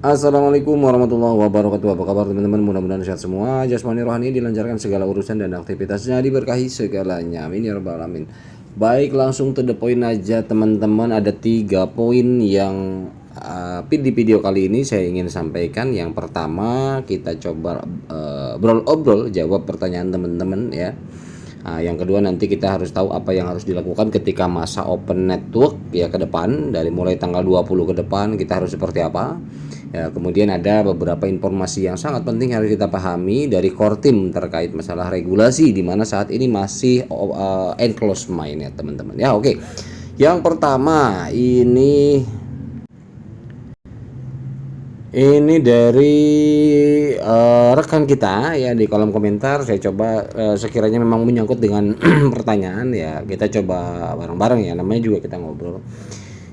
Assalamualaikum warahmatullahi wabarakatuh. Apa kabar teman-teman? Mudah-mudahan sehat semua. Jasmani rohani dilancarkan segala urusan dan aktivitasnya, diberkahi segalanya. Amin ya rabbal alamin. Baik, langsung to the point aja teman-teman. Ada 3 poin yang di video kali ini saya ingin sampaikan. Yang pertama, kita coba obrol jawab pertanyaan teman-teman ya. Yang kedua, nanti kita harus tahu apa yang harus dilakukan ketika masa open network ya ke depan, dari mulai tanggal 20 ke depan kita harus seperti apa. Ya, kemudian ada beberapa informasi yang sangat penting harus kita pahami dari core team terkait masalah regulasi di mana saat ini masih enclosed mind ya teman-teman. Ya, oke. Yang pertama ini dari rekan kita ya di kolom komentar. Saya coba sekiranya memang menyangkut dengan pertanyaan ya, kita coba bareng-bareng ya, namanya juga kita ngobrol.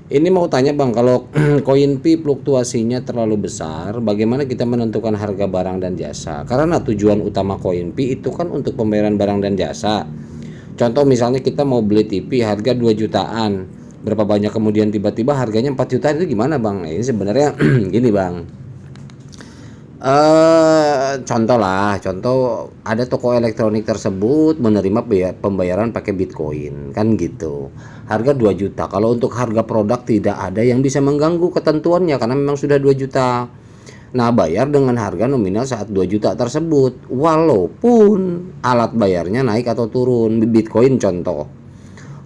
Ini mau tanya Bang, kalau koin Pi fluktuasinya terlalu besar, bagaimana kita menentukan harga barang dan jasa? Karena tujuan utama koin Pi itu kan untuk pembayaran barang dan jasa. Contoh misalnya kita mau beli TV harga 2 jutaan, berapa banyak kemudian tiba-tiba harganya 4 jutaan, itu gimana Bang? Ini sebenarnya gini Bang. Contoh ada toko elektronik tersebut menerima pembayaran pakai Bitcoin kan gitu. Harga 2 juta. Kalau untuk harga produk tidak ada yang bisa mengganggu ketentuannya karena memang sudah 2 juta. Nah, bayar dengan harga nominal saat 2 juta tersebut. Walaupun alat bayarnya naik atau turun. Bitcoin contoh.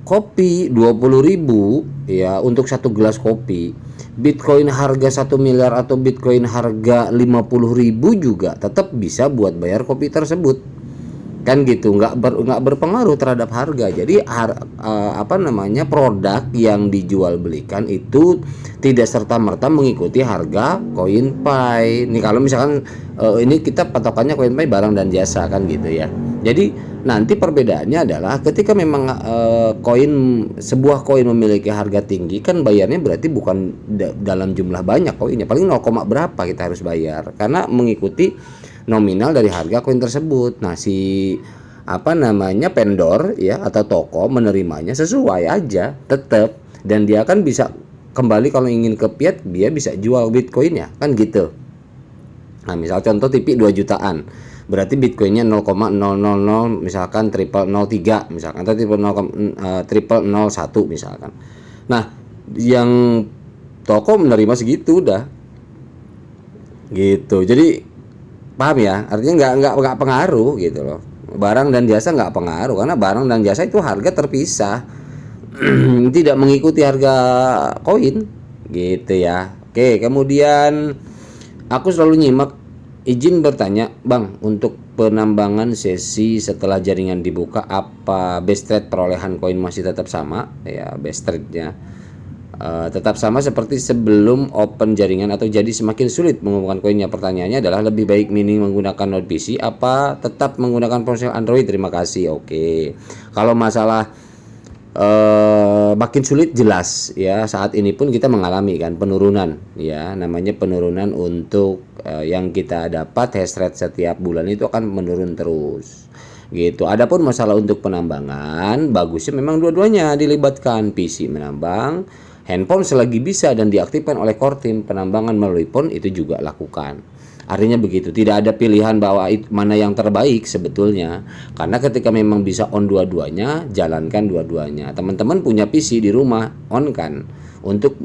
Kopi 20.000 ya untuk 1 gelas kopi. Bitcoin harga 1 miliar atau Bitcoin harga 50.000 juga tetap bisa buat bayar kopi tersebut. Kan gitu, nggak berpengaruh terhadap harga. Jadi produk yang dijual belikan itu tidak serta-merta mengikuti harga koin Pi. Nih kalau misalkan ini kita patokannya koin Pi barang dan jasa kan gitu ya. Jadi nanti perbedaannya adalah ketika memang sebuah koin memiliki harga tinggi, kan bayarnya berarti bukan dalam jumlah banyak koinnya, paling 0, berapa kita harus bayar karena mengikuti nominal dari harga koin tersebut. Nah, si vendor ya atau toko menerimanya sesuai aja tetap, dan dia kan bisa kembali kalau ingin ke fiat, dia bisa jual Bitcoinnya kan gitu. Nah, misal contoh TV 2 jutaan, berarti Bitcoinnya 0,000 misalkan 0003 misalkan, atau 0001 misalkan. Nah, yang toko menerima segitu udah gitu. Jadi paham ya, artinya nggak pengaruh gitu loh. Barang dan jasa nggak pengaruh karena barang dan jasa itu harga terpisah. Tidak mengikuti harga koin gitu ya. Oke, kemudian aku selalu nyimak. Izin bertanya Bang, untuk penambangan sesi setelah jaringan dibuka, apa base rate perolehan koin masih tetap sama ya? Base rate-nya tetap sama seperti sebelum open jaringan atau jadi semakin sulit mengumumkan koinnya? Pertanyaannya adalah lebih baik mining menggunakan node PC apa tetap menggunakan ponsel Android? Terima kasih. Oke. Kalau masalah makin sulit, jelas ya, saat ini pun kita mengalami kan penurunan ya, namanya penurunan untuk yang kita dapat hash rate setiap bulan itu akan menurun terus gitu. Adapun masalah untuk penambangan, bagusnya memang dua-duanya dilibatkan, PC menambang, handphone selagi bisa dan diaktifkan oleh core team, penambangan melalui phone itu juga lakukan. Artinya begitu, tidak ada pilihan bahwa mana yang terbaik sebetulnya, karena ketika memang bisa on dua-duanya, jalankan dua-duanya. Teman-teman punya PC di rumah, on kan untuk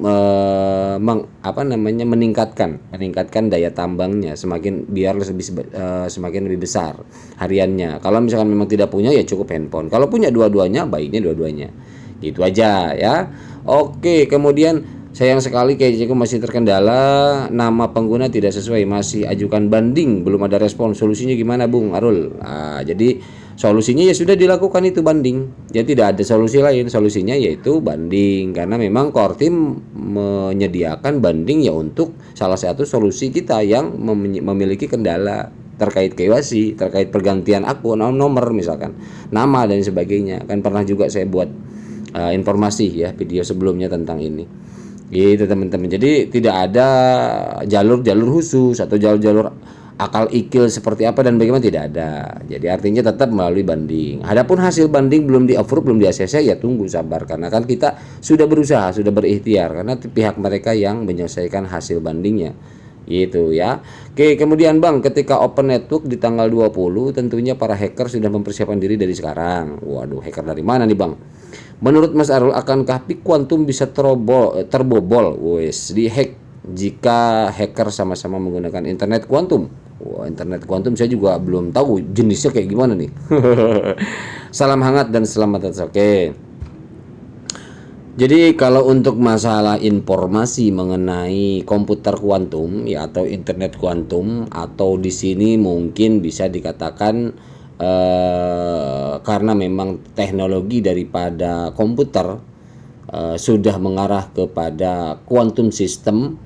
meningkatkan daya tambangnya, semakin lebih besar hariannya. Kalau misalkan memang tidak punya ya cukup handphone. Kalau punya dua-duanya, baiknya dua-duanya. Gitu aja ya. Oke, kemudian sayang sekali KJku masih terkendala, nama pengguna tidak sesuai, masih ajukan banding, belum ada respon. Solusinya gimana Bung Arul? Jadi solusinya ya sudah dilakukan itu banding. Ya tidak ada solusi lain, solusinya yaitu banding, karena memang core team menyediakan banding ya untuk salah satu solusi kita yang memiliki kendala terkait KYC, terkait pergantian akun, nomor misalkan, nama dan sebagainya. Kan pernah juga saya buat informasi ya, video sebelumnya tentang ini. Gitu teman-teman. Jadi tidak ada jalur-jalur khusus atau jalur-jalur akal ikil seperti apa dan bagaimana, tidak ada. Jadi artinya tetap melalui banding. Adapun hasil banding belum di-approve, belum di-ACC, ya tunggu sabar, karena kan kita sudah berusaha, sudah berikhtiar, karena pihak mereka yang menyelesaikan hasil bandingnya gitu ya. Oke, kemudian Bang, ketika open network di tanggal 20, tentunya para hacker sudah mempersiapkan diri dari sekarang. Waduh, hacker dari mana nih Bang? Menurut Mas Arul, akankah PIK Quantum bisa terbobol, wes, dihack jika hacker sama-sama menggunakan internet kuantum? Wah, internet kuantum saya juga belum tahu jenisnya kayak gimana nih. Salam hangat dan selamat atas. Oke. Jadi kalau untuk masalah informasi mengenai komputer kuantum ya atau internet kuantum, atau di sini mungkin bisa dikatakan karena memang teknologi daripada komputer sudah mengarah kepada quantum system,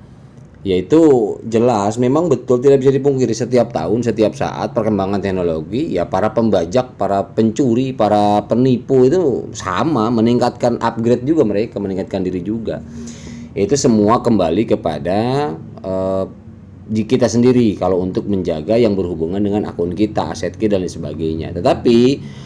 yaitu jelas memang betul tidak bisa dipungkiri setiap tahun, setiap saat perkembangan teknologi ya para pembajak, para pencuri, para penipu itu sama meningkatkan upgrade juga, mereka meningkatkan diri juga. Itu semua kembali kepada di kita sendiri kalau untuk menjaga yang berhubungan dengan akun kita, aset kita dan lain sebagainya. Tetapi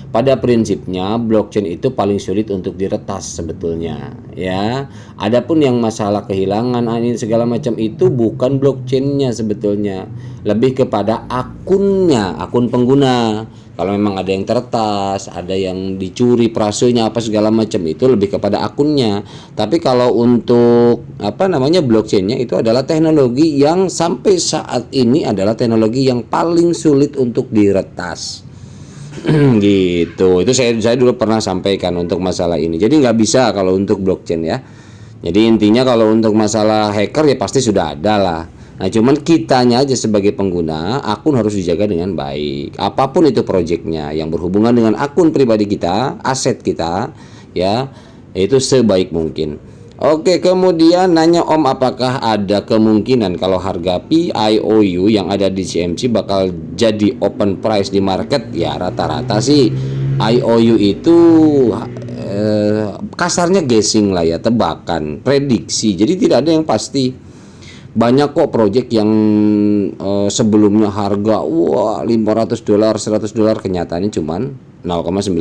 pada prinsipnya blockchain itu paling sulit untuk diretas sebetulnya ya. Adapun yang masalah kehilangan ini segala macam itu bukan blockchainnya sebetulnya, lebih kepada akunnya, akun pengguna. Kalau memang ada yang teretas, ada yang dicuri prasenya apa segala macam, itu lebih kepada akunnya. Tapi kalau untuk blockchainnya itu adalah teknologi yang sampai saat ini adalah teknologi yang paling sulit untuk diretas. Gitu. Itu saya dulu pernah sampaikan untuk masalah ini. Jadi nggak bisa kalau untuk blockchain ya. Jadi intinya kalau untuk masalah hacker ya pasti sudah ada lah. Nah, cuman kitanya aja sebagai pengguna, akun harus dijaga dengan baik. Apapun itu proyeknya yang berhubungan dengan akun pribadi kita, aset kita, ya, itu sebaik mungkin. Oke, kemudian nanya Om, apakah ada kemungkinan kalau harga PIOU yang ada di CMC bakal jadi open price di market? Ya, rata-rata sih IOU itu kasarnya guessing lah ya, tebakan, prediksi. Jadi tidak ada yang pasti. Banyak kok proyek yang sebelumnya harga $500, $100, kenyataannya cuman $0,9,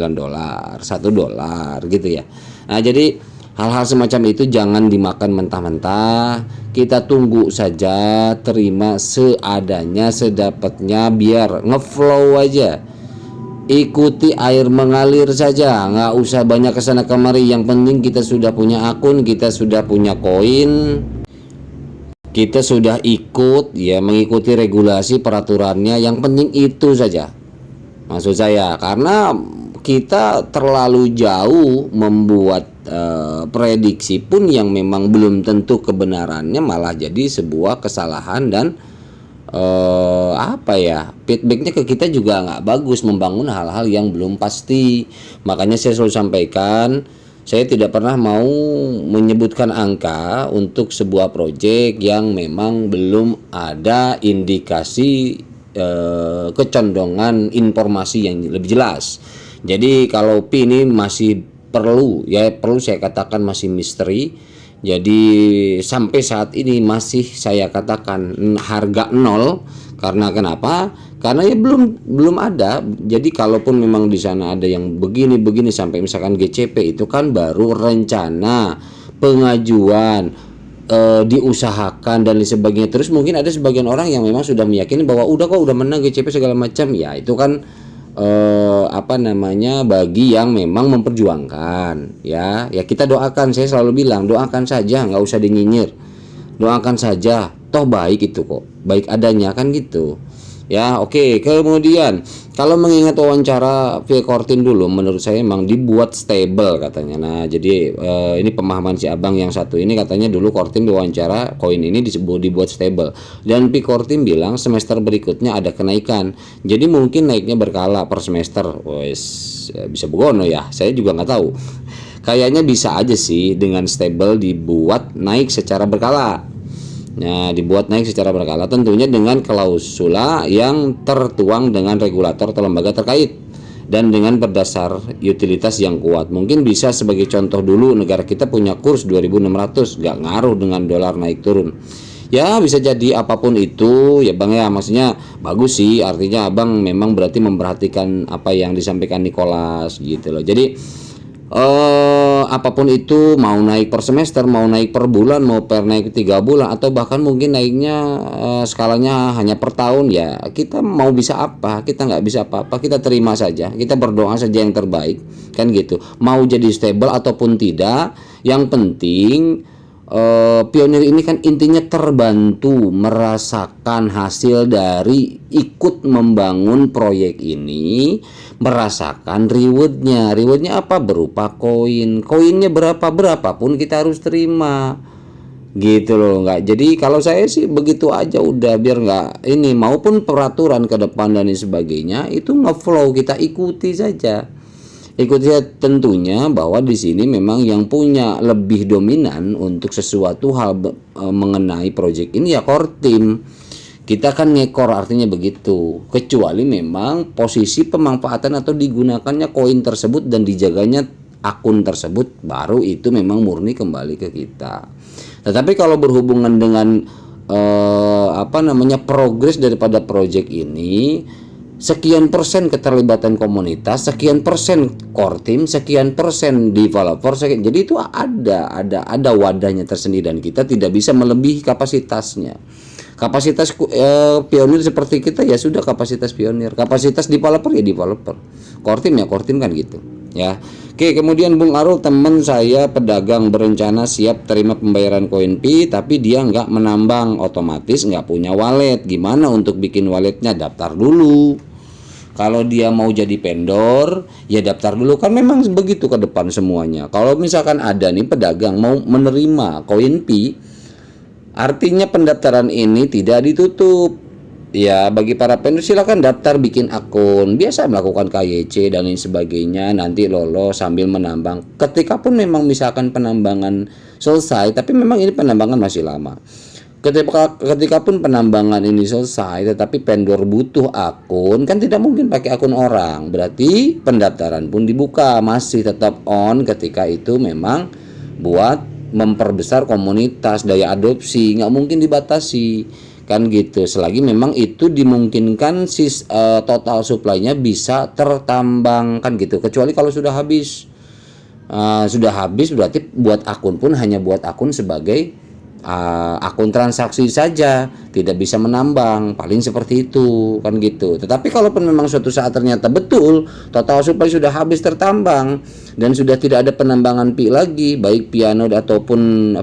$1 gitu ya. Nah, jadi hal-hal semacam itu jangan dimakan mentah-mentah. Kita tunggu saja, terima seadanya, sedapatnya, biar ngeflow aja. Ikuti air mengalir saja, nggak usah banyak kesana kemari. Yang penting kita sudah punya akun, kita sudah punya koin, kita sudah ikut ya, mengikuti regulasi peraturannya. Yang penting itu saja, maksud saya, karena kita terlalu jauh membuat prediksi pun yang memang belum tentu kebenarannya, malah jadi sebuah kesalahan dan feedbacknya ke kita juga nggak bagus, membangun hal-hal yang belum pasti. Makanya saya selalu sampaikan, saya tidak pernah mau menyebutkan angka untuk sebuah proyek yang memang belum ada indikasi kecondongan informasi yang lebih jelas. Jadi kalau P ini masih perlu saya katakan masih misteri. Jadi sampai saat ini masih saya katakan harga 0. Karena kenapa? Karena ya belum ada. Jadi kalaupun memang di sana ada yang begini sampai misalkan GCP, itu kan baru rencana, pengajuan, diusahakan dan lain sebagainya. Terus mungkin ada sebagian orang yang memang sudah meyakini bahwa udah menang GCP segala macam. Ya itu kan bagi yang memang memperjuangkan ya kita doakan. Saya selalu bilang doakan saja, nggak usah dinyinyir, doakan saja, toh baik itu kok, baik adanya kan gitu ya. Oke, kemudian kalau mengingat wawancara via Kortin dulu, menurut saya memang dibuat stable katanya. Nah, jadi ini pemahaman si abang yang satu ini, katanya dulu Kortin diwawancara koin ini dibuat stable, dan Pi Kortin bilang semester berikutnya ada kenaikan, jadi mungkin naiknya berkala per semester. Wes, bisa begono ya, saya juga nggak tahu. Kayaknya bisa aja sih dengan stable dibuat naik secara berkala. Nah, dibuat naik secara berkala tentunya dengan klausula yang tertuang dengan regulator atau lembaga terkait dan dengan berdasar utilitas yang kuat. Mungkin bisa sebagai contoh dulu, negara kita punya kurs 2.600, gak ngaruh dengan dolar naik turun. Ya bisa jadi apapun itu ya Bang ya, maksudnya bagus sih, artinya Abang memang berarti memperhatikan apa yang disampaikan Nicholas gitu loh. Jadi apapun itu, mau naik per semester, mau naik per bulan, mau per naik 3 bulan, atau bahkan mungkin naiknya skalanya hanya per tahun, ya kita mau bisa apa? Kita nggak bisa apa-apa, kita terima saja, kita berdoa saja yang terbaik, kan gitu. Mau jadi stable ataupun tidak, yang penting pionir ini kan intinya terbantu merasakan hasil dari ikut membangun proyek ini, merasakan rewardnya apa, berupa koinnya berapapun kita harus terima, gitu loh. Nggak, jadi kalau saya sih begitu aja udah, biar nggak ini, maupun peraturan ke depan dan sebagainya itu ngeflow, kita ikuti saja. Ikuti tentunya bahwa di sini memang yang punya lebih dominan untuk sesuatu hal mengenai proyek ini ya core team. Kita kan ngekor, artinya begitu. Kecuali memang posisi pemanfaatan atau digunakannya koin tersebut dan dijaganya akun tersebut, baru itu memang murni kembali ke kita. Tetapi kalau berhubungan dengan progres daripada proyek ini, sekian persen keterlibatan komunitas, sekian persen core team, sekian persen developer, jadi itu ada wadahnya tersendiri dan kita tidak bisa melebihi kapasitasnya. Kapasitas pionir seperti kita ya sudah kapasitas pionir, kapasitas developer ya developer, core team ya core team, kan gitu ya. Oke, kemudian Bung Arul, teman saya pedagang berencana siap terima pembayaran koin Pi, tapi dia nggak menambang, otomatis nggak punya wallet. Gimana untuk bikin walletnya? Daftar dulu. Kalau dia mau jadi vendor, ya daftar dulu, kan memang begitu ke depan semuanya. Kalau misalkan ada nih pedagang mau menerima koin Pi, artinya pendaftaran ini tidak ditutup. Ya, bagi para vendor silakan daftar, bikin akun, biasa melakukan KYC dan lain sebagainya, nanti lolos sambil menambang. Ketika pun memang misalkan penambangan selesai, tapi memang ini penambangan masih lama. Ketika pun penambangan ini selesai, tetapi vendor butuh akun, kan tidak mungkin pakai akun orang. Berarti pendaftaran pun dibuka, masih tetap on ketika itu memang buat memperbesar komunitas, daya adopsi, nggak mungkin dibatasi, kan gitu. Selagi memang itu dimungkinkan total supply-nya bisa tertambang, kan gitu. Kecuali kalau sudah habis berarti buat akun pun hanya buat akun sebagai akun transaksi saja, tidak bisa menambang, paling seperti itu, kan gitu. Tetapi kalaupun memang suatu saat ternyata betul total supply sudah habis tertambang dan sudah tidak ada penambangan Pi lagi, baik piano ataupun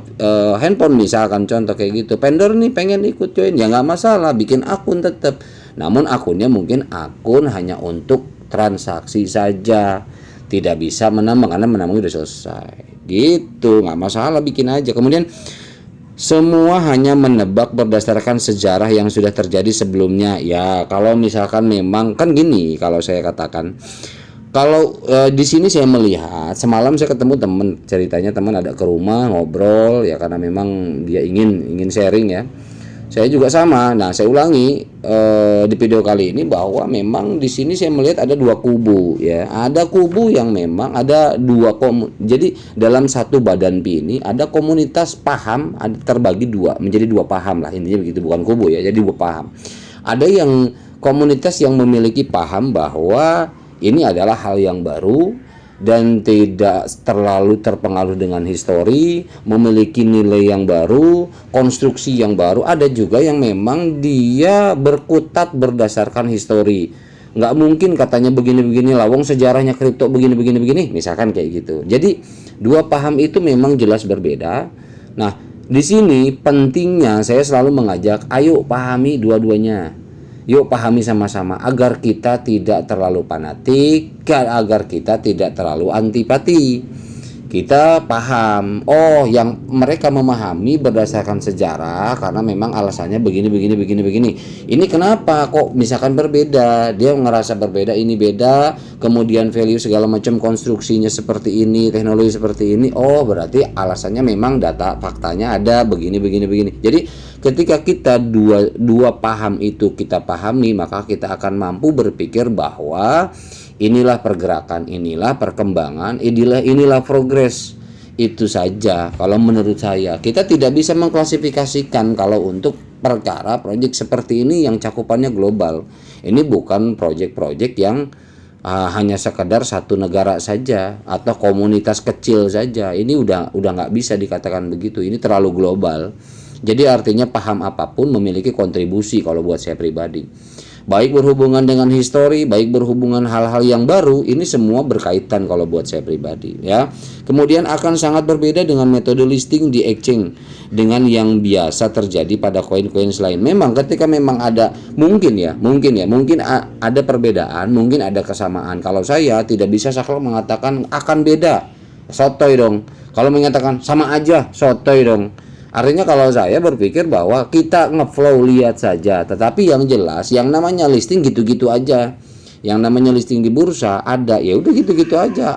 handphone misalkan, contoh kayak gitu, vendor nih pengen ikut join, ya nggak masalah, bikin akun tetap, namun akunnya mungkin akun hanya untuk transaksi saja, tidak bisa menambang karena menambang sudah selesai, gitu, nggak masalah, bikin aja. Kemudian semua hanya menebak berdasarkan sejarah yang sudah terjadi sebelumnya. Ya, kalau misalkan memang kan gini, kalau saya katakan, kalau di sini saya melihat, semalam saya ketemu teman, ceritanya teman ada ke rumah ngobrol ya, karena memang dia ingin sharing ya. Saya juga sama. Nah, saya ulangi di video kali ini bahwa memang di sini saya melihat ada dua kubu ya. Ada kubu yang memang ada jadi dalam satu badan Pi ini ada komunitas paham, terbagi menjadi dua paham lah, intinya begitu, bukan kubu ya. Jadi dua paham. Ada yang komunitas yang memiliki paham bahwa ini adalah hal yang baru dan tidak terlalu terpengaruh dengan histori, memiliki nilai yang baru, konstruksi yang baru. Ada juga yang memang dia berkutat berdasarkan histori. Nggak mungkin katanya begini-begini, lawang sejarahnya kripto begini-begini, misalkan kayak gitu. Jadi dua paham itu memang jelas berbeda. Nah, di sini pentingnya saya selalu mengajak, ayo pahami dua-duanya. Yuk pahami sama-sama agar kita tidak terlalu fanatik, agar kita tidak terlalu antipati. Kita paham, oh yang mereka memahami berdasarkan sejarah karena memang alasannya begini. Ini kenapa kok misalkan berbeda? Dia ngerasa berbeda, ini beda, kemudian value segala macam konstruksinya seperti ini, teknologi seperti ini. Oh, berarti alasannya memang data faktanya ada begini. Jadi ketika kita dua paham itu kita pahami, maka kita akan mampu berpikir bahwa inilah pergerakan, inilah perkembangan, inilah progres. Itu saja kalau menurut saya. Kita tidak bisa mengklasifikasikan kalau untuk perkara proyek seperti ini yang cakupannya global. Ini bukan proyek-proyek yang hanya sekedar satu negara saja atau komunitas kecil saja. Ini udah nggak bisa dikatakan begitu. Ini terlalu global. Jadi artinya paham apapun memiliki kontribusi kalau buat saya pribadi. Baik berhubungan dengan histori, baik berhubungan hal-hal yang baru, ini semua berkaitan kalau buat saya pribadi ya. Kemudian akan sangat berbeda dengan metode listing di exchange dengan yang biasa terjadi pada koin-koin lain. Memang ketika memang ada mungkin ada perbedaan, mungkin ada kesamaan. Kalau saya tidak bisa saklek mengatakan akan beda, sotoy dong. Kalau mengatakan sama aja, sotoy dong. Artinya kalau saya berpikir bahwa kita ngeflow lihat saja, tetapi yang jelas yang namanya listing gitu-gitu aja. Yang namanya listing di bursa ada, ya udah gitu-gitu aja.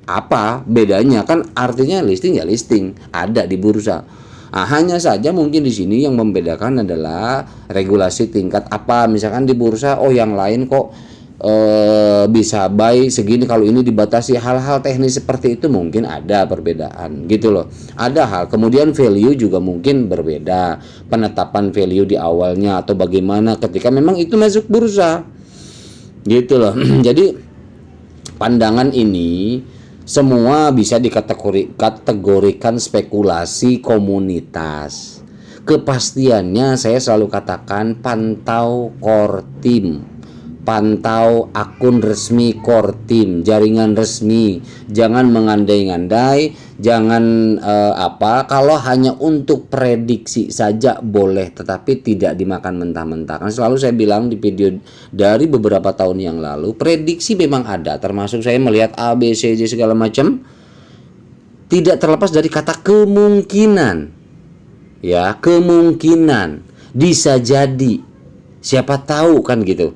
Apa bedanya? Kan artinya listing ya listing, ada di bursa. Hanya saja mungkin di sini yang membedakan adalah regulasi tingkat apa. Misalkan di bursa yang lain kok bisa buy segini, kalau ini dibatasi. Hal-hal teknis seperti itu mungkin ada perbedaan gitu loh. Ada hal, kemudian value juga mungkin berbeda, penetapan value di awalnya atau bagaimana ketika memang itu masuk bursa gitu loh. Jadi pandangan ini semua bisa dikategorikan spekulasi komunitas. Kepastiannya saya selalu katakan pantau core team, pantau akun resmi core team, jaringan resmi. Jangan mengandai-andai, jangan kalau hanya untuk prediksi saja boleh, tetapi tidak dimakan mentah-mentah. Kan selalu saya bilang di video dari beberapa tahun yang lalu, prediksi memang ada, termasuk saya melihat A, B, C, D segala macam, tidak terlepas dari kata kemungkinan. Ya, kemungkinan, bisa jadi, siapa tahu kan gitu.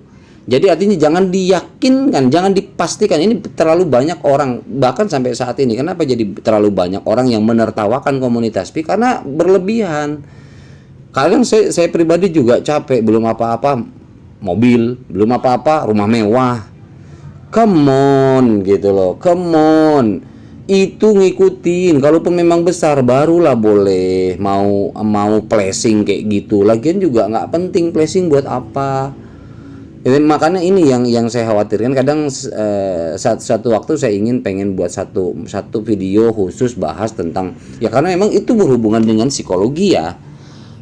Jadi artinya jangan diyakinkan, jangan dipastikan. Ini terlalu banyak orang, bahkan sampai saat ini kenapa jadi terlalu banyak orang yang menertawakan komunitas Pi? Karena berlebihan. Kadang saya pribadi juga capek, belum apa-apa mobil, belum apa-apa rumah mewah. Come on gitu loh, come on. Itu ngikutin, kalaupun memang besar barulah boleh mau flashing kayak gitu. Lagian juga nggak penting flashing buat apa. Makanya ini yang saya khawatirkan. Kadang satu waktu saya pengen buat satu video khusus bahas tentang, ya karena memang itu berhubungan dengan psikologi ya.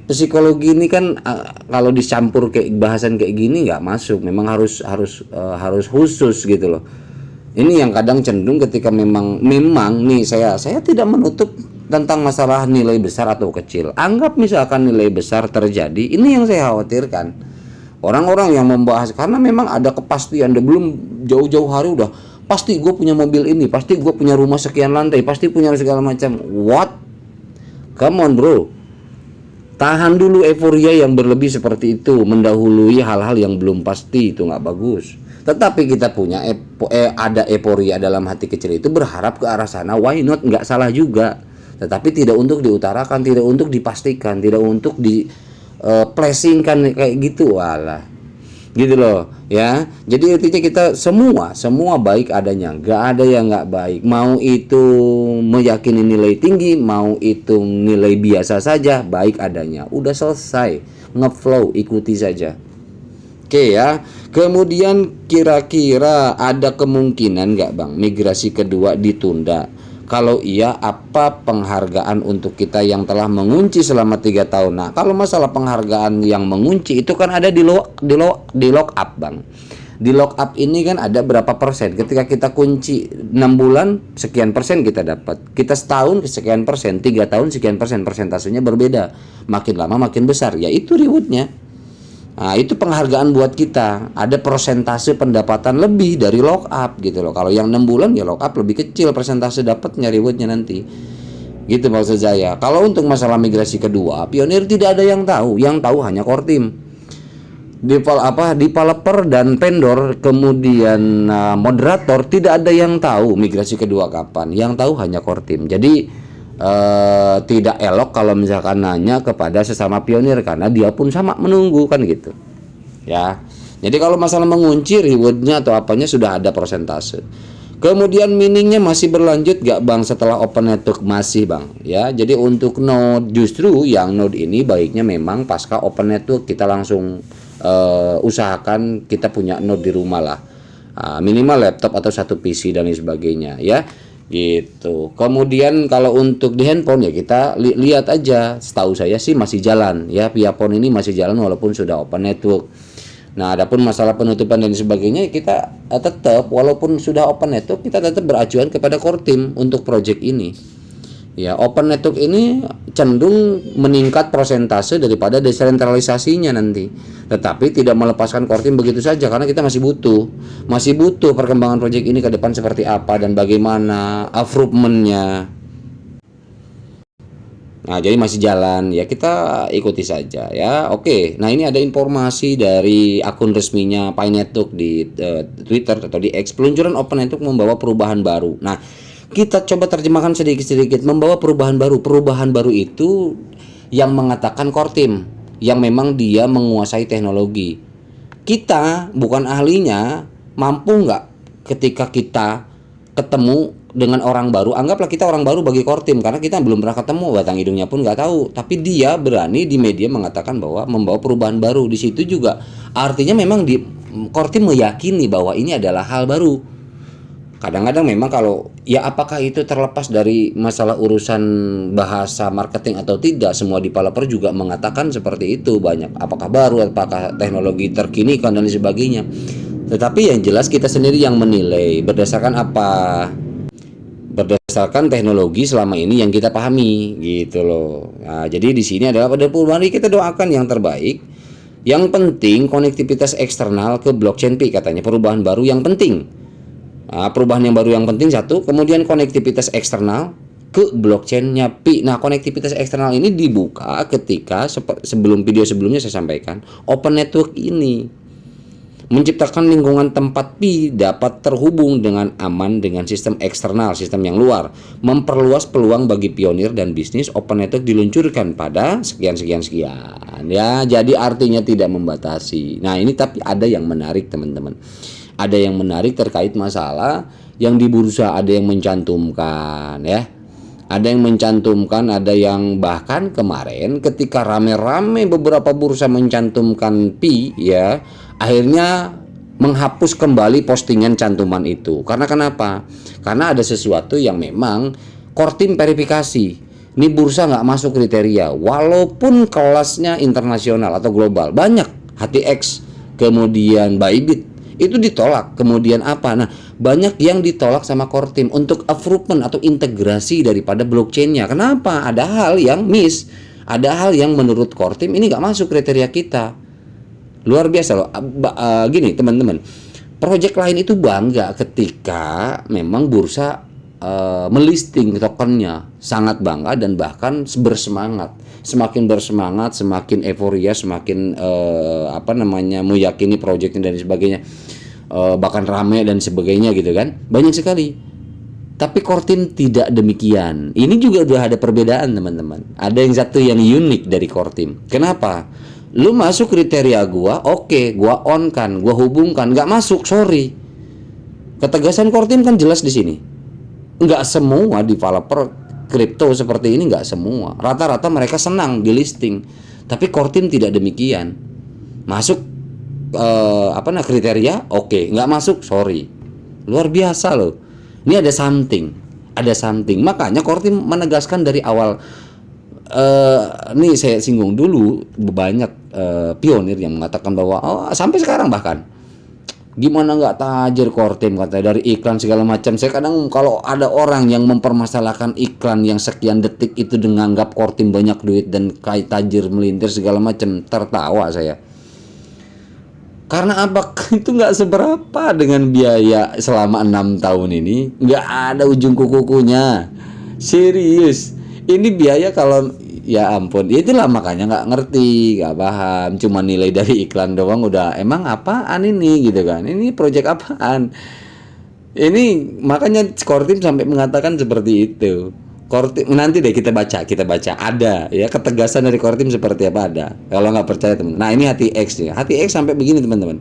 Psikologi ini kan kalau dicampur kayak bahasan kayak gini nggak masuk. Memang harus khusus gitu loh. Ini yang kadang cenderung ketika memang nih saya tidak menutup tentang masalah nilai besar atau kecil. Anggap misalkan nilai besar terjadi, ini yang saya khawatirkan. Orang-orang yang membahas karena memang ada kepastian, belum jauh-jauh hari udah pasti gue punya mobil ini, pasti gue punya rumah sekian lantai, pasti punya segala macam. What? Come on bro, tahan dulu euforia yang berlebih seperti itu, mendahului hal-hal yang belum pasti, itu nggak bagus. Tetapi kita punya ada euforia dalam hati kecil itu, berharap ke arah sana, why not, nggak salah juga. Tetapi tidak untuk diutarakan, tidak untuk dipastikan, tidak untuk flashingkan kayak gitu, walah gitu loh ya. Jadi intinya kita semua baik adanya, nggak ada yang nggak baik. Mau itu meyakini nilai tinggi, mau itu nilai biasa saja, baik adanya, udah selesai, ngeflow, ikuti saja. Oke ya. Kemudian kira-kira ada kemungkinan nggak Bang migrasi kedua ditunda? Kalau iya, apa penghargaan untuk kita yang telah mengunci selama 3 tahun? Nah, kalau masalah penghargaan yang mengunci itu kan ada di lock up Bang. Di lock up ini kan ada berapa persen. Ketika kita kunci 6 bulan, sekian persen kita dapat. Kita setahun sekian persen, 3 tahun sekian persen. Persentasenya berbeda. Makin lama makin besar. Ya itu rewardnya. Nah, itu penghargaan buat kita. Ada persentase pendapatan lebih dari lock up gitu loh. Kalau yang 6 bulan ya lock up lebih kecil persentase dapatnya, rewardnya nanti. Gitu maksud saya. Kalau untuk masalah migrasi kedua, Pionir tidak ada yang tahu. Yang tahu hanya core team. Developer dan vendor, kemudian moderator, tidak ada yang tahu migrasi kedua kapan. Yang tahu hanya core team. Jadi tidak elok kalau misalkan nanya kepada sesama pionir, karena dia pun sama menunggu kan gitu ya. Jadi kalau masalah mengunci rewardnya atau apanya sudah ada persentase. Kemudian miningnya masih berlanjut gak Bang setelah open network? Masih Bang ya. Jadi untuk node, justru yang node ini baiknya memang pasca open network kita langsung usahakan kita punya node di rumah lah. Minimal laptop atau satu PC dan lain sebagainya ya. Gitu. Kemudian kalau untuk di handphone ya kita lihat aja. Setahu saya sih masih jalan ya, Viapon ini masih jalan walaupun sudah open network. Nah, adapun masalah penutupan dan sebagainya kita tetap walaupun sudah open network kita tetap beracuan kepada core team untuk project ini. Ya, open network ini cenderung meningkat persentase daripada desentralisasinya nanti. Tetapi tidak melepaskan core team begitu saja karena kita masih butuh perkembangan proyek ini ke depan seperti apa dan bagaimana improvement-nya. Nah, jadi masih jalan ya, kita ikuti saja ya. Oke. Nah, ini ada informasi dari akun resminya Pi Network di Twitter atau di X. Peluncuran Open Network membawa perubahan baru. Nah, kita coba terjemahkan sedikit-sedikit. Membawa perubahan baru. Perubahan baru itu yang mengatakan core team yang memang dia menguasai teknologi. Kita bukan ahlinya, mampu nggak ketika kita ketemu dengan orang baru, anggaplah kita orang baru bagi core team karena kita belum pernah ketemu, batang hidungnya pun nggak tahu, tapi dia berani di media mengatakan bahwa membawa perubahan baru. Di situ juga artinya memang di core team meyakini bahwa ini adalah hal baru. Kadang-kadang memang kalau ya apakah itu terlepas dari masalah urusan bahasa marketing atau tidak, semua developer juga mengatakan seperti itu, banyak apakah baru, apakah teknologi terkini dan lain sebagainya. Tetapi yang jelas kita sendiri yang menilai berdasarkan apa? Berdasarkan teknologi selama ini yang kita pahami gitu loh. Nah, jadi di sini adalah pada perubahan ini kita doakan yang terbaik. Yang penting konektivitas eksternal ke blockchain Pi katanya perubahan baru yang penting. Nah, perubahan yang baru yang penting satu, kemudian konektivitas eksternal ke blockchainnya Pi. Nah, konektivitas eksternal ini dibuka ketika sebelum video sebelumnya saya sampaikan open network ini menciptakan lingkungan tempat Pi dapat terhubung dengan aman dengan sistem eksternal, sistem yang luar, memperluas peluang bagi pionir dan bisnis. Open network diluncurkan pada sekian. Ya, jadi artinya tidak membatasi. Nah, ini tapi ada yang menarik teman-teman. Ada yang menarik terkait masalah yang di bursa, ada yang mencantumkan ya. Ada yang mencantumkan, ada yang bahkan kemarin ketika rame-rame beberapa bursa mencantumkan Pi ya, akhirnya menghapus kembali postingan cantuman itu. Karena kenapa? Karena ada sesuatu yang memang core team verifikasi. Ini bursa nggak masuk kriteria, walaupun kelasnya internasional atau global. Banyak HTX, kemudian Bybit itu ditolak. Kemudian apa? Nah, banyak yang ditolak sama core team untuk improvement atau integrasi daripada blockchainnya. Kenapa? Ada hal yang miss, ada hal yang menurut core team ini nggak masuk kriteria kita. Luar biasa loh. Gini teman-teman, project lain itu bangga ketika memang bursa melisting tokennya, sangat bangga dan bahkan bersemangat. Semakin bersemangat, semakin euforia, semakin meyakini projectnya dan sebagainya, bahkan rame dan sebagainya gitu kan, banyak sekali. Tapi core team tidak demikian. Ini juga udah ada perbedaan teman-teman. Ada yang satu yang unik dari core team. Kenapa? Lu masuk kriteria gua, oke, gua on kan, gua hubungkan. Nggak masuk, sorry. Ketegasan core team kan jelas di sini. Nggak semua developer kripto seperti ini, nggak semua. Rata-rata mereka senang di listing. Tapi core team tidak demikian. Masuk kriteria, oke. Nggak masuk, sorry. Luar biasa loh. Ini ada something. Makanya core team menegaskan dari awal. Nih saya singgung dulu, banyak pionir yang mengatakan bahwa sampai sekarang bahkan gimana nggak tajir core team, katanya dari iklan segala macam. Saya kadang kalau ada orang yang mempermasalahkan iklan yang sekian detik itu dengan anggap core team banyak duit dan kayak tajir melintir segala macam, tertawa saya. Karena apa? Itu nggak seberapa dengan biaya selama 6 tahun ini, nggak ada ujung kukunya. Serius, ini biaya kalau ya ampun, itulah makanya nggak ngerti, nggak paham, cuma nilai dari iklan doang udah emang apaan ini gitu kan, ini project apaan ini. Makanya core team sampai mengatakan seperti itu. Core team, nanti deh kita baca ada ya ketegasan dari core team seperti apa, ada. Kalau nggak percaya teman. Nah, ini HTX nih. HTX sampai begini teman-teman.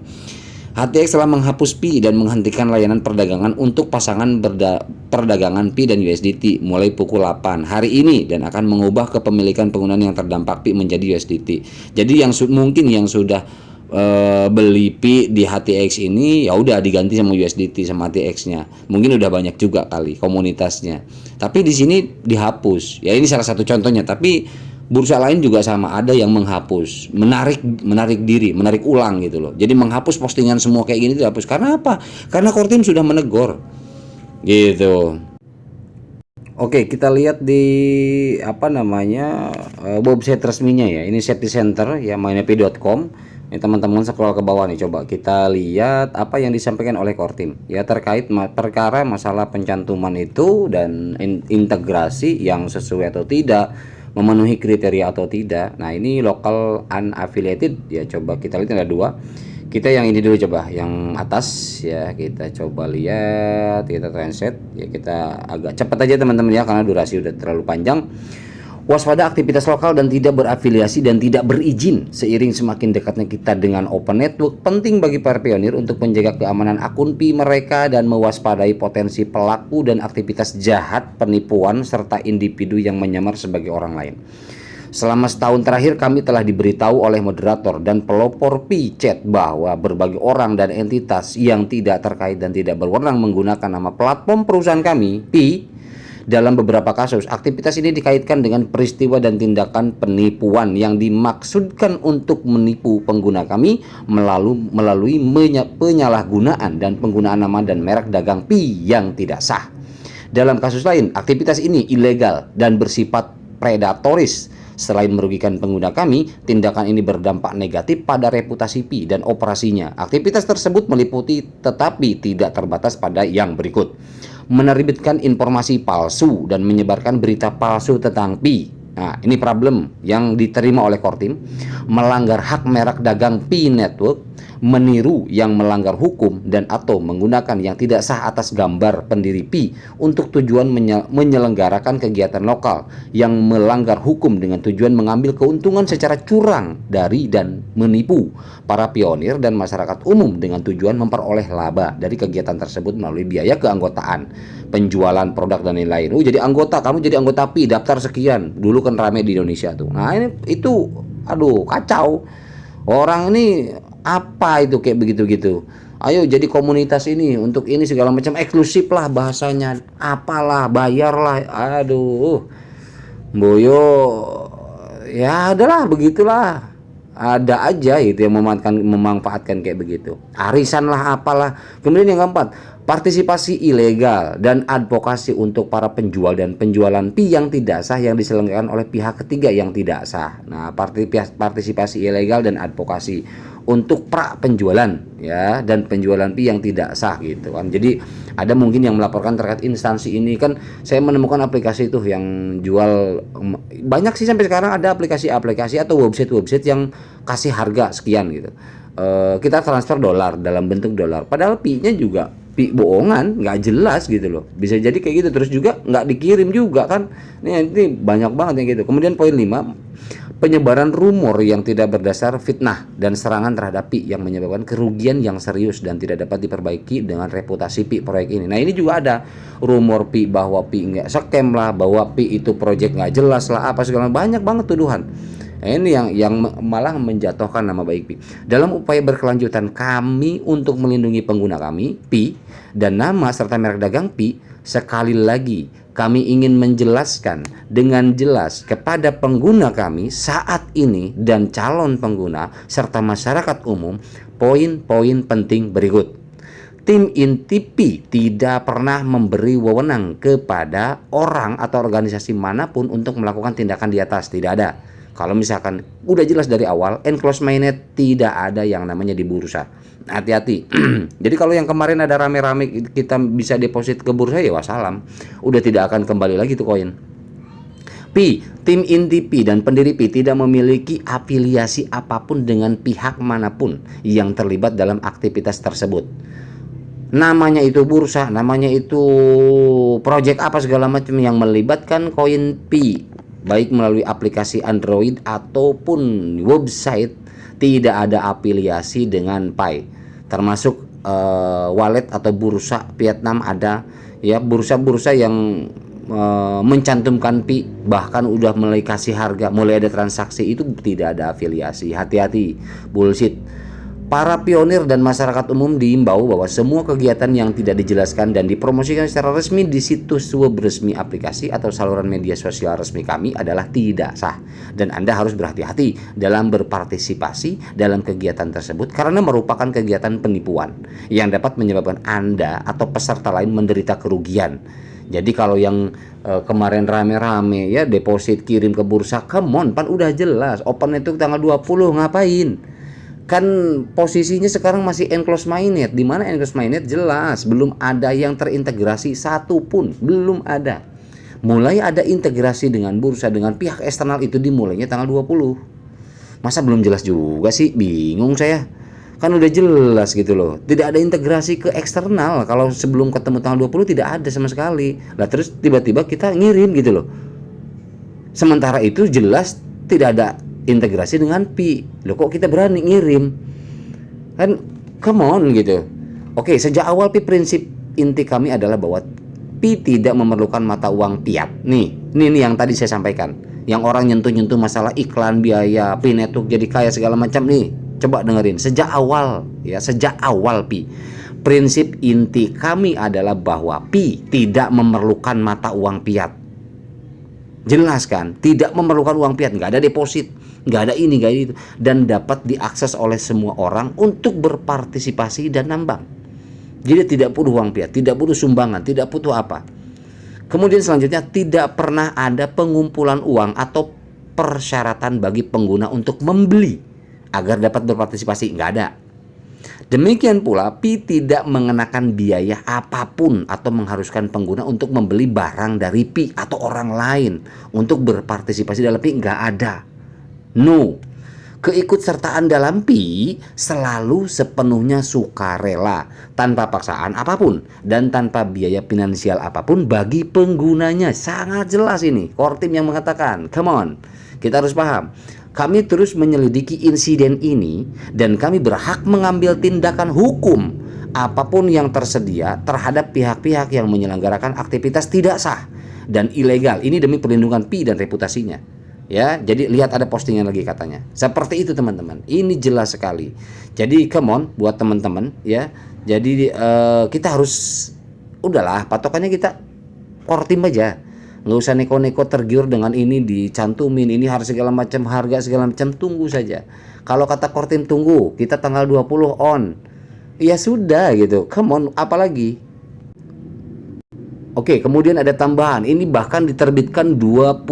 HTX telah menghapus Pi dan menghentikan layanan perdagangan untuk pasangan perdagangan Pi dan USDT mulai pukul 8 hari ini dan akan mengubah kepemilikan penggunaan yang terdampak Pi menjadi USDT. Jadi yang mungkin yang sudah beli Pi di HTX ini, ya udah diganti sama USDT sama HTX-nya. Mungkin udah banyak juga kali komunitasnya. Tapi di sini dihapus. Ya ini salah satu contohnya, tapi bursa lain juga sama, ada yang menghapus, menarik diri, menarik ulang gitu loh. Jadi menghapus postingan semua kayak gini, dihapus. Karena apa? Karena Kortim sudah menegur. Gitu. Oke, kita lihat di apa namanya website resminya ya. Ini Safety Center ya, mainepi.com. Ini teman-teman scroll ke bawah nih, coba kita lihat apa yang disampaikan oleh Kortim ya terkait perkara masalah pencantuman itu dan integrasi yang sesuai atau tidak, memenuhi kriteria atau tidak. Nah, ini local unaffiliated ya, coba kita lihat ada dua. Kita yang ini dulu, coba yang atas ya, kita coba lihat, kita translate ya, kita agak cepat aja teman-teman ya karena durasi udah terlalu panjang. Waspada aktivitas lokal dan tidak berafiliasi dan tidak berizin. Seiring semakin dekatnya kita dengan open network, penting bagi para pionir untuk menjaga keamanan akun Pi mereka dan mewaspadai potensi pelaku dan aktivitas jahat, penipuan, serta individu yang menyamar sebagai orang lain. Selama setahun terakhir kami telah diberitahu oleh moderator dan pelopor Pi Chat bahwa berbagai orang dan entitas yang tidak terkait dan tidak berwenang menggunakan nama platform perusahaan kami, Pi. Dalam beberapa kasus, aktivitas ini dikaitkan dengan peristiwa dan tindakan penipuan yang dimaksudkan untuk menipu pengguna kami melalui penyalahgunaan dan penggunaan nama dan merek dagang Pi yang tidak sah. Dalam kasus lain, aktivitas ini ilegal dan bersifat predatoris. Selain merugikan pengguna kami, tindakan ini berdampak negatif pada reputasi Pi dan operasinya. Aktivitas tersebut meliputi tetapi tidak terbatas pada yang berikut: menerbitkan informasi palsu dan menyebarkan berita palsu tentang Pi. Nah, ini problem yang diterima oleh Kortim. Melanggar hak merek dagang Pi Network, meniru yang melanggar hukum dan atau menggunakan yang tidak sah atas gambar pendiri Pi untuk tujuan menyelenggarakan kegiatan lokal yang melanggar hukum dengan tujuan mengambil keuntungan secara curang dari dan menipu para pionir dan masyarakat umum dengan tujuan memperoleh laba dari kegiatan tersebut melalui biaya keanggotaan, penjualan produk dan lain-lain. Jadi anggota, kamu jadi anggota Pi, daftar sekian. Dulu kan rame di Indonesia tuh. Nah, ini itu aduh kacau. Orang ini apa itu kayak begitu-gitu. Ayo jadi komunitas ini untuk ini segala macam, eksklusif lah bahasanya, apalah, bayarlah. Aduh. Boyo ya adalah begitulah. Ada aja itu yang memanfaatkan kayak begitu. Arisan lah apalah. Kemudian yang keempat, partisipasi ilegal dan advokasi untuk para penjual dan penjualan Pi yang tidak sah yang diselenggarakan oleh pihak ketiga yang tidak sah. Nah, partisipasi ilegal dan advokasi untuk pra penjualan ya dan penjualan Pi yang tidak sah gitu kan. Jadi ada mungkin yang melaporkan terkait instansi ini. Kan saya menemukan aplikasi itu yang jual, banyak sih sampai sekarang ada aplikasi-aplikasi atau website-website yang kasih harga sekian gitu. Kita transfer dolar dalam bentuk dolar, padahal Pi-nya juga Pi bohongan, nggak jelas gitu loh. Bisa jadi kayak gitu, terus juga nggak dikirim juga kan. Ini banyak banget yang gitu. Kemudian poin 5, penyebaran rumor yang tidak berdasar, fitnah dan serangan terhadap Pi yang menyebabkan kerugian yang serius dan tidak dapat diperbaiki dengan reputasi Pi proyek ini. Nah, ini juga ada rumor Pi bahwa Pi nggak scam lah, bahwa Pi itu proyek nggak jelas lah, apa segala, banyak banget tuduhan. Nah, ini yang malah menjatuhkan nama baik Pi. Dalam upaya berkelanjutan kami untuk melindungi pengguna kami, Pi, dan nama serta merek dagang Pi, sekali lagi kami ingin menjelaskan dengan jelas kepada pengguna kami saat ini dan calon pengguna serta masyarakat umum poin-poin penting berikut. Tim inti Pi tidak pernah memberi wewenang kepada orang atau organisasi manapun untuk melakukan tindakan di atas, tidak ada. Kalau misalkan udah jelas dari awal, enclosed mainnet tidak ada yang namanya di bursa. Hati-hati. Jadi kalau yang kemarin ada rame-rame kita bisa deposit ke bursa, ya wassalam. Udah tidak akan kembali lagi tuh koin. Pi, tim inti Pi dan pendiri Pi tidak memiliki afiliasi apapun dengan pihak manapun yang terlibat dalam aktivitas tersebut. Namanya itu bursa, namanya itu project apa segala macam yang melibatkan koin Pi, baik melalui aplikasi Android ataupun website, tidak ada afiliasi dengan Pi. Termasuk wallet atau bursa Vietnam ada ya, bursa-bursa yang mencantumkan Pi, bahkan udah mulai kasih harga, mulai ada transaksi, itu tidak ada afiliasi. Hati-hati, bullshit. Para pionir dan masyarakat umum diimbau bahwa semua kegiatan yang tidak dijelaskan dan dipromosikan secara resmi di situs web resmi aplikasi atau saluran media sosial resmi kami adalah tidak sah. Dan Anda harus berhati-hati dalam berpartisipasi dalam kegiatan tersebut karena merupakan kegiatan penipuan yang dapat menyebabkan Anda atau peserta lain menderita kerugian. Jadi kalau yang kemarin rame-rame ya deposit kirim ke bursa, come on, pan udah jelas open itu tanggal 20, ngapain? Kan posisinya sekarang masih enclosed mainnet, di mana enclosed mainnet jelas belum ada yang terintegrasi satupun, belum ada. Mulai ada integrasi dengan bursa dengan pihak eksternal itu dimulainya tanggal 20. Masa belum jelas juga sih? Bingung saya. Kan udah jelas gitu loh. Tidak ada integrasi ke eksternal. Kalau sebelum ketemu tanggal 20 tidak ada sama sekali. Lah terus tiba-tiba kita ngirim gitu loh. Sementara itu jelas tidak ada integrasi dengan Pi. Loh kok kita berani ngirim? Kan come on gitu. Oke, sejak awal Pi prinsip inti kami adalah bahwa Pi tidak memerlukan mata uang fiat. Nih yang tadi saya sampaikan. Yang orang nyentuh-nyentuh masalah iklan, biaya, Pi network jadi kaya segala macam nih. Coba dengerin. Sejak awal Pi. Prinsip inti kami adalah bahwa Pi tidak memerlukan mata uang fiat. Jelas kan? Tidak memerlukan uang fiat, nggak ada deposit, nggak ada ini, nggak ada itu, dan dapat diakses oleh semua orang untuk berpartisipasi dan nambang. Jadi tidak butuh uang fiat, tidak butuh sumbangan, tidak butuh apa. Kemudian selanjutnya tidak pernah ada pengumpulan uang atau persyaratan bagi pengguna untuk membeli agar dapat berpartisipasi, nggak ada. Demikian pula Pi tidak mengenakan biaya apapun atau mengharuskan pengguna untuk membeli barang dari Pi atau orang lain untuk berpartisipasi dalam Pi, nggak ada. No. Keikutsertaan dalam Pi selalu sepenuhnya sukarela, tanpa paksaan apapun dan tanpa biaya finansial apapun bagi penggunanya. Sangat jelas ini, core team yang mengatakan, come on, kita harus paham. Kami terus menyelidiki insiden ini dan kami berhak mengambil tindakan hukum apapun yang tersedia terhadap pihak-pihak yang menyelenggarakan aktivitas tidak sah dan ilegal. Ini demi perlindungan Pi dan reputasinya. Ya, jadi lihat ada postingan lagi katanya. Seperti itu teman-teman. Ini jelas sekali. Jadi come on buat teman-teman ya. Jadi kita harus udahlah patokannya kita core team aja. Nggak usah neko-neko tergiur dengan ini dicantumin, ini harus segala macam, harga segala macam, tunggu saja. Kalau kata core team tunggu, kita tanggal 20 on. Ya sudah gitu, come on, apalagi. Oke, kemudian ada tambahan, ini bahkan diterbitkan 29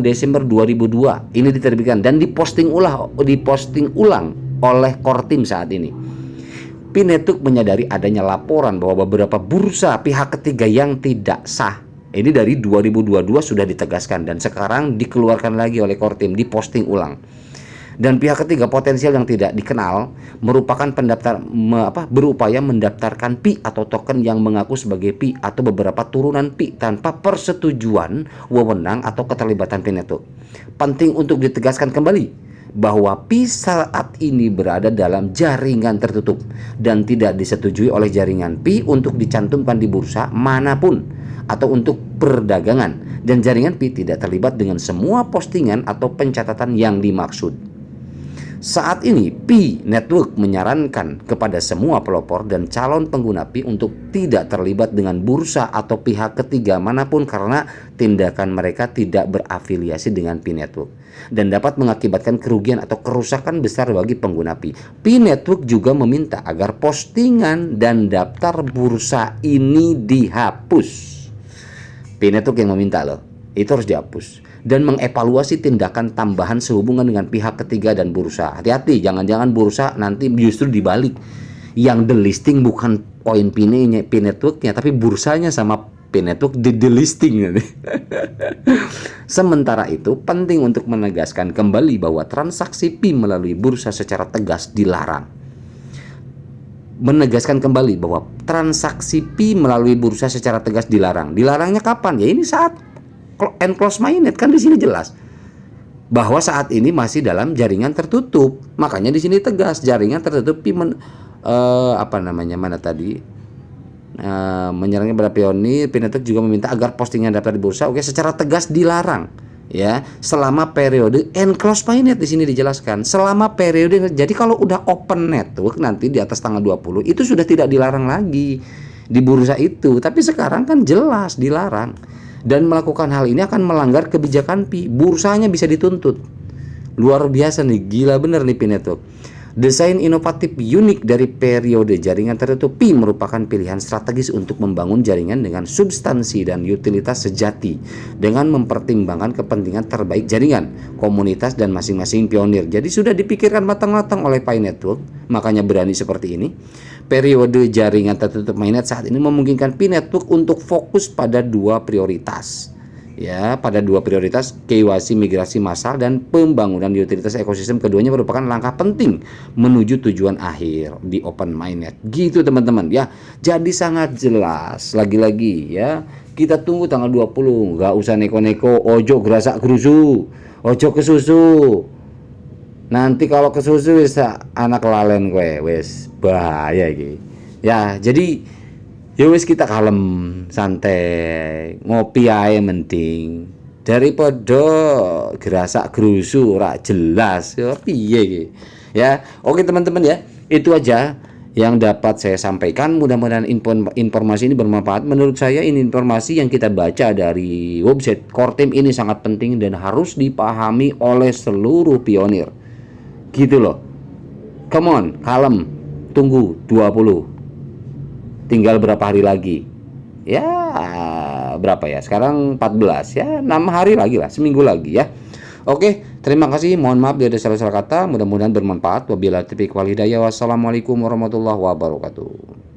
Desember 2002. Ini diterbitkan dan diposting ulang oleh core team saat ini. Pi Network menyadari adanya laporan bahwa beberapa bursa pihak ketiga yang tidak sah. Ini dari 2022 sudah ditegaskan dan sekarang dikeluarkan lagi oleh core team, diposting ulang. Dan pihak ketiga potensial yang tidak dikenal merupakan berupaya mendaftarkan Pi atau token yang mengaku sebagai Pi atau beberapa turunan Pi tanpa persetujuan, wewenang atau keterlibatan Pi Network. Penting untuk ditegaskan kembali bahwa Pi saat ini berada dalam jaringan tertutup dan tidak disetujui oleh jaringan Pi untuk dicantumkan di bursa manapun atau untuk perdagangan, dan jaringan Pi tidak terlibat dengan semua postingan atau pencatatan yang dimaksud. Saat ini Pi Network menyarankan kepada semua pelopor dan calon pengguna Pi untuk tidak terlibat dengan bursa atau pihak ketiga manapun karena tindakan mereka tidak berafiliasi dengan Pi Network dan dapat mengakibatkan kerugian atau kerusakan besar bagi pengguna Pi. Pi Network juga meminta agar postingan dan daftar bursa ini dihapus. Pi Network yang meminta loh, itu harus dihapus dan mengevaluasi tindakan tambahan sehubungan dengan pihak ketiga dan bursa. Hati-hati, jangan-jangan bursa nanti justru dibalik, yang delisting bukan poin Pi Networknya tapi bursanya sama Pi Network di delisting nanti. Sementara itu penting untuk menegaskan kembali bahwa transaksi Pi melalui bursa secara tegas dilarang. Menegaskan kembali bahwa transaksi Pi melalui bursa secara tegas dilarang. Dilarangnya kapan? Ya ini saat enclosed mainnet, kan di sini jelas bahwa saat ini masih dalam jaringan tertutup. Makanya di sini tegas jaringan tertutup Pi menyerangnya pada pionir. Pi Network juga meminta agar postingan daftar di bursa secara tegas dilarang. ya, selama periode enclosed mainnet. Di sini dijelaskan selama periode. Jadi kalau udah open network nanti di atas tanggal 20 itu sudah tidak dilarang lagi di bursa itu. Tapi sekarang kan jelas dilarang, dan melakukan hal ini akan melanggar kebijakan Pi. Bursanya bisa dituntut. Luar biasa nih, gila bener nih Pi Network. Desain inovatif unik dari periode jaringan tertutup Pi merupakan pilihan strategis untuk membangun jaringan dengan substansi dan utilitas sejati, dengan mempertimbangkan kepentingan terbaik jaringan, komunitas, dan masing-masing pionir. Jadi sudah dipikirkan matang-matang oleh Pi Network, makanya berani seperti ini. Periode jaringan tertutup mainnet saat ini memungkinkan Pi Network untuk fokus pada dua prioritas. Ya, pada dua prioritas, KYC migrasi massal dan pembangunan utilitas ekosistem. Keduanya merupakan langkah penting menuju tujuan akhir di open mainnet. Gitu teman-teman ya. Jadi sangat jelas. Lagi-lagi ya, kita tunggu tanggal 20. Nggak usah neko-neko, ojo gerasak gerusu, ojo kesusu. Nanti kalau kesusu wis anak lalen kowe, wis bahaya iki. Ya, jadi ya wis kita kalem, santai, ngopi ae mending daripada gerasak gerusu ora jelas. Ya piye iki. Ya, oke teman-teman ya. Itu aja yang dapat saya sampaikan. Mudah-mudahan informasi ini bermanfaat. Menurut saya ini informasi yang kita baca dari website Kortim ini sangat penting dan harus dipahami oleh seluruh pionir. Gitu loh. Come on, kalem. Tunggu 20. Tinggal berapa hari lagi? Ya, berapa ya? Sekarang 14 ya, 6 hari lagi lah, seminggu lagi ya. Oke, terima kasih. Mohon maaf bila ada salah-salah kata. Mudah-mudahan bermanfaat. Wabillahi taufiq wal hidayah. Wassalamualaikum warahmatullahi wabarakatuh.